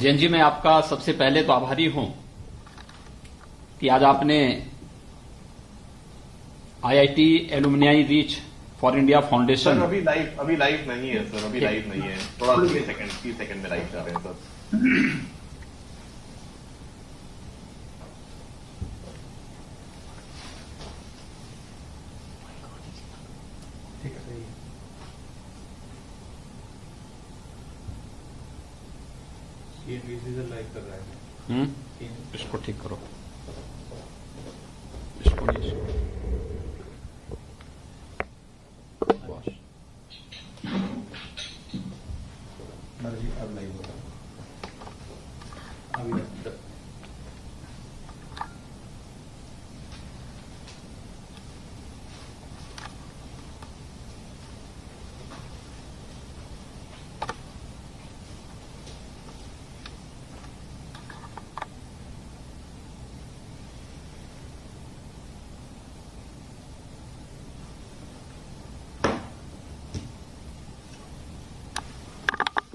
जैन जी, मैं आपका सबसे पहले तो आभारी हूं कि आज आपने IIT alumni reach for India foundation. Sir अभी लाइव नहीं है सर, अभी लाइव नहीं है, थोड़ा 30 सेकंड में लाइव कर रहे हैं सर। लाइव कर रहा है। इसको ठीक करो, इसको नहीं, बस। जी अब लाइव हो रहा अभी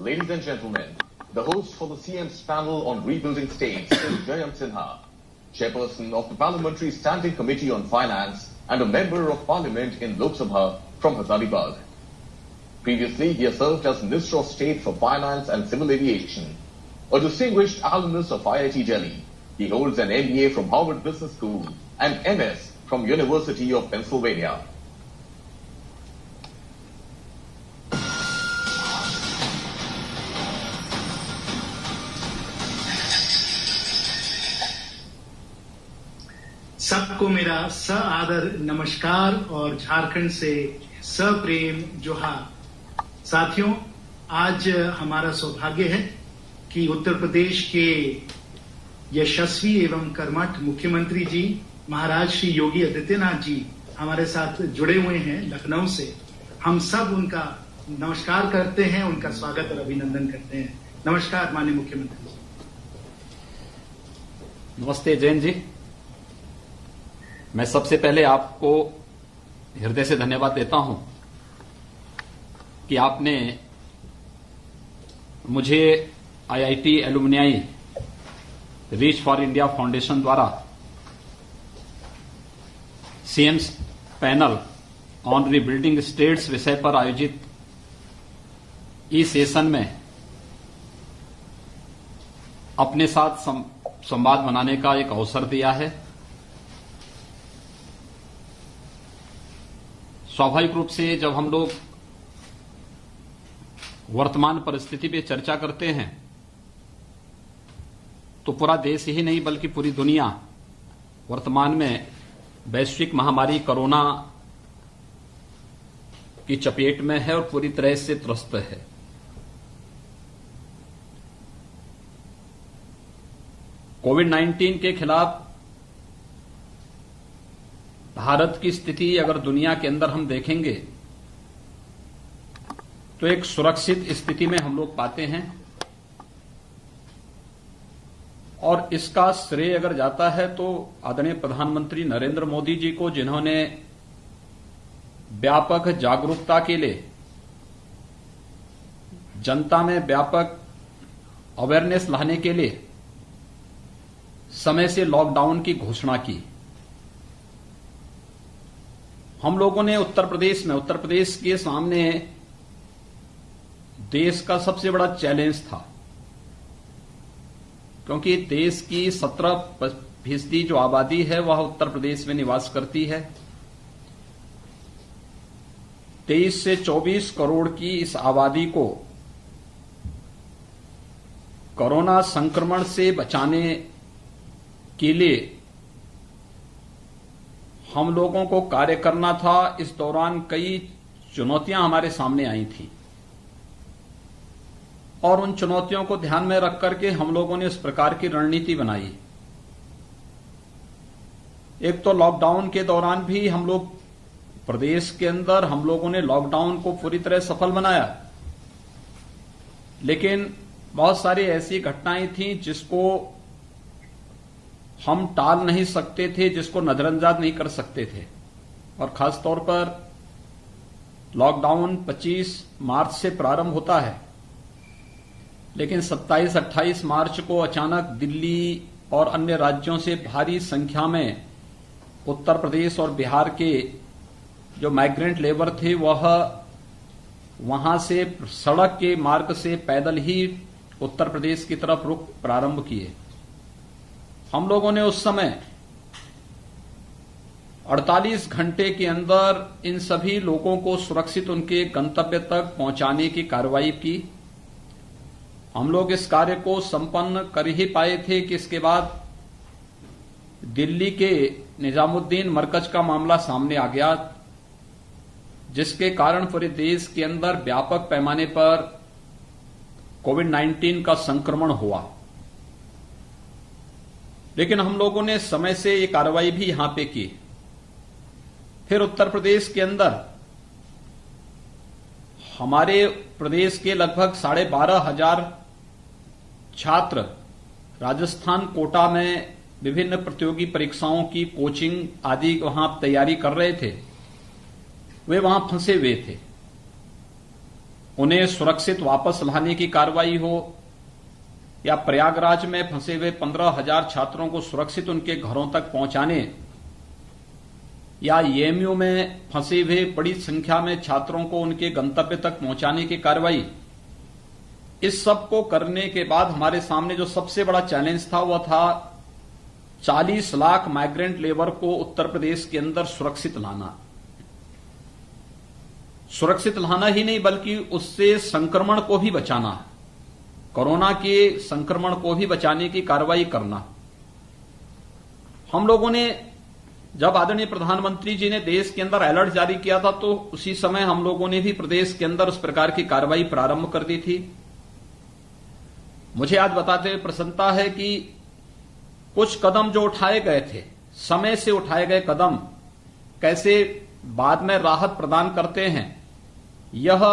Ladies and gentlemen, the host for the CM's panel on rebuilding states is Jayant Sinha, chairperson of the Parliamentary Standing Committee on Finance and a member of Parliament in Lok Sabha from Hazaribagh. Previously, he has served as Minister of State for Finance and Civil Aviation. A distinguished alumnus of IIT Delhi, he holds an MBA from Harvard Business School and MS from University of Pennsylvania. सबको मेरा सआदर नमस्कार और झारखंड से सप्रेम जोहार। साथियों, आज हमारा सौभाग्य है कि उत्तर प्रदेश के यशस्वी एवं कर्मठ मुख्यमंत्री जी महाराज श्री योगी आदित्यनाथ जी हमारे साथ जुड़े हुए हैं लखनऊ से। हम सब उनका नमस्कार करते हैं, उनका स्वागत और अभिनंदन करते हैं। नमस्कार माननीय मुख्यमंत्री जी। नमस्ते जैन जी, मैं सबसे पहले आपको हृदय से धन्यवाद देता हूं कि आपने मुझे IIT alumni reach for India foundation द्वारा CMs panel on rebuilding states विषय पर आयोजित इस सेशन में अपने साथ संवाद बनाने का एक अवसर दिया है। स्वाभाविक रूप से जब हम लोग वर्तमान परिस्थिति पे चर्चा करते हैं तो पूरा देश ही नहीं बल्कि पूरी दुनिया वर्तमान में वैश्विक महामारी कोरोना की चपेट में है और पूरी तरह से त्रस्त है। कोविड-19 के खिलाफ भारत की स्थिति अगर दुनिया के अंदर हम देखेंगे तो एक सुरक्षित स्थिति में हम लोग पाते हैं और इसका श्रेय अगर जाता है तो आदरणीय प्रधानमंत्री नरेंद्र मोदी जी को, जिन्होंने व्यापक जागरूकता के लिए जनता में व्यापक अवेयरनेस लाने के लिए समय से लॉकडाउन की घोषणा की। हम लोगों ने उत्तर प्रदेश के सामने देश का सबसे बड़ा चैलेंज था, क्योंकि देश की 17% जो आबादी है वह उत्तर प्रदेश में निवास करती है। 23 से 24 करोड़ की इस आबादी को कोरोना संक्रमण से बचाने के लिए हम लोगों को कार्य करना था। इस दौरान कई चुनौतियां हमारे सामने आई थी और उन चुनौतियों को ध्यान में रख करके हम लोगों ने इस प्रकार की रणनीति बनाई। एक तो लॉकडाउन के दौरान भी हम लोग प्रदेश के अंदर हम लोगों ने लॉकडाउन को पूरी तरह सफल बनाया, लेकिन बहुत सारी ऐसी घटनाएं थीं जिसको हम टाल नहीं सकते थे, जिसको नजरअंदाज नहीं कर सकते थे। और खास तौर पर लॉकडाउन 25 मार्च से प्रारंभ होता है लेकिन 27-28 मार्च को अचानक दिल्ली और अन्य राज्यों से भारी संख्या में उत्तर प्रदेश और बिहार के जो माइग्रेंट लेबर थे वह वहां से सड़क के मार्ग से पैदल ही उत्तर प्रदेश की तरफ रुख प्रारंभ किए। हम लोगों ने उस समय 48 घंटे के अंदर इन सभी लोगों को सुरक्षित उनके गंतव्य तक पहुंचाने की कार्रवाई की। हम लोग इस कार्य को संपन्न कर ही पाए थे कि इसके बाद दिल्ली के निजामुद्दीन मरकज का मामला सामने आ गया, जिसके कारण पूरे देश के अंदर व्यापक पैमाने पर कोविड-19 का संक्रमण हुआ। लेकिन हम लोगों ने समय से ये कार्रवाई भी यहां पे की। फिर उत्तर प्रदेश के अंदर हमारे प्रदेश के लगभग 12,500 छात्र राजस्थान कोटा में विभिन्न प्रतियोगी परीक्षाओं की कोचिंग आदि वहां तैयारी कर रहे थे। वे वहां फंसे हुए थे। उन्हें सुरक्षित वापस लाने की कार्रवाई हो या प्रयागराज में फंसे हुए 15,000 छात्रों को सुरक्षित उनके घरों तक पहुंचाने या एएमयू में फंसे हुए बड़ी संख्या में छात्रों को उनके गंतव्य तक पहुंचाने की कार्रवाई, इस सब को करने के बाद हमारे सामने जो सबसे बड़ा चैलेंज था वह था 40 लाख माइग्रेंट लेबर को उत्तर प्रदेश के अंदर सुरक्षित लाना। सुरक्षित लाना ही नहीं बल्कि उससे संक्रमण को भी बचाना, कोरोना के संक्रमण को भी बचाने की कार्रवाई करना। हम लोगों ने जब आदरणीय प्रधानमंत्री जी ने देश के अंदर अलर्ट जारी किया था तो उसी समय हम लोगों ने भी प्रदेश के अंदर उस प्रकार की कार्रवाई प्रारंभ कर दी थी। मुझे आज बताते हुए प्रसन्नता है कि कुछ कदम जो उठाए गए थे, समय से उठाए गए कदम कैसे बाद में राहत प्रदान करते हैं, यह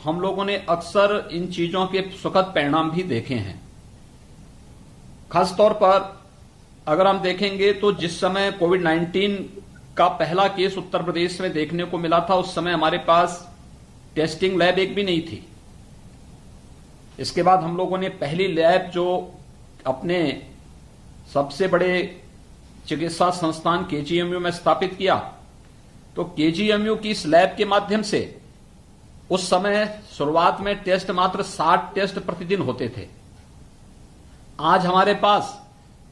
हम लोगों ने अक्सर इन चीजों के सुखद परिणाम भी देखे हैं। खासतौर पर अगर हम देखेंगे तो जिस समय कोविड-19 का पहला केस उत्तर प्रदेश में देखने को मिला था, उस समय हमारे पास टेस्टिंग लैब एक भी नहीं थी। इसके बाद हम लोगों ने पहली लैब जो अपने सबसे बड़े चिकित्सा संस्थान केजीएमयू में स्थापित किया, तो केजीएमयू की इस लैब के माध्यम से उस समय शुरुआत में टेस्ट मात्र 60 टेस्ट प्रतिदिन होते थे। आज हमारे पास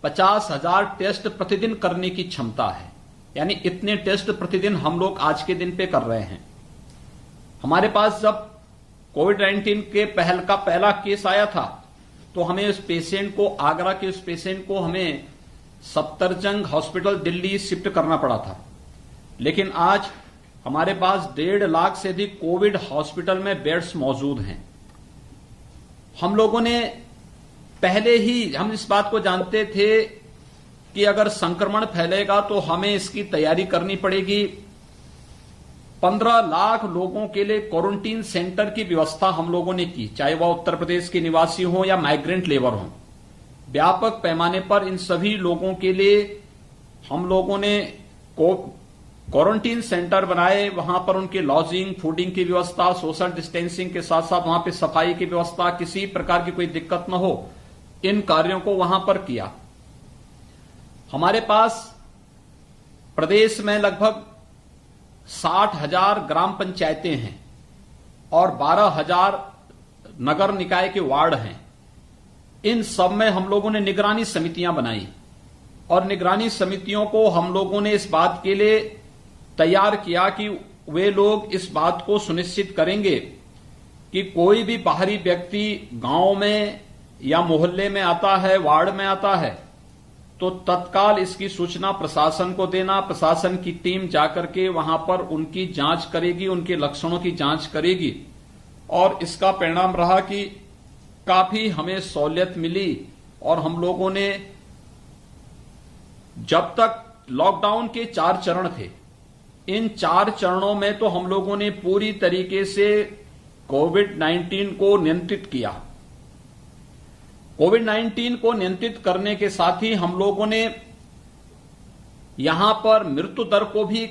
50,000 टेस्ट प्रतिदिन करने की क्षमता है, यानी इतने टेस्ट प्रतिदिन हम लोग आज के दिन पे कर रहे हैं। हमारे पास जब कोविड-19 के पहला केस आया था तो हमें उस पेशेंट को, आगरा के उस पेशेंट को हमें सफदरजंग हॉस्पिटल दिल्ली शिफ्ट करना पड़ा था। लेकिन आज हमारे पास 1.5 लाख से अधिक कोविड हॉस्पिटल में बेड्स मौजूद हैं। हम लोगों ने पहले ही हम इस बात को जानते थे कि अगर संक्रमण फैलेगा तो हमें इसकी तैयारी करनी पड़ेगी। 15 लाख लोगों के लिए क्वारंटीन सेंटर की व्यवस्था हम लोगों ने की, चाहे वह उत्तर प्रदेश के निवासी हो या माइग्रेंट लेबर हो। व्यापक पैमाने पर इन सभी लोगों के लिए हम लोगों ने क्वारंटीन सेंटर बनाए। वहां पर उनके लॉजिंग, फूडिंग की व्यवस्था, सोशल डिस्टेंसिंग के साथ साथ वहां पे सफाई की व्यवस्था, किसी प्रकार की कोई दिक्कत न हो, इन कार्यों को वहां पर किया। हमारे पास प्रदेश में लगभग 60,000 ग्राम पंचायतें हैं और 12,000 नगर निकाय के वार्ड हैं। इन सब में हम लोगों ने निगरानी समितियां बनाई और निगरानी समितियों को हम लोगों ने इस बात के लिए तैयार किया कि वे लोग इस बात को सुनिश्चित करेंगे कि कोई भी बाहरी व्यक्ति गांव में या मोहल्ले में आता है, वार्ड में आता है, तो तत्काल इसकी सूचना प्रशासन को देना। प्रशासन की टीम जाकर के वहां पर उनकी जांच करेगी, उनके लक्षणों की जांच करेगी और इसका परिणाम रहा कि काफी हमें सहूलियत मिली। और हम लोगों ने, जब तक लॉकडाउन के 4 चरण थे, इन 4 चरणों में तो हम लोगों ने पूरी तरीके से कोविड-19 को नियंत्रित किया। कोविड-19 को नियंत्रित करने के साथ ही हम लोगों ने यहां पर मृत्यु दर को भी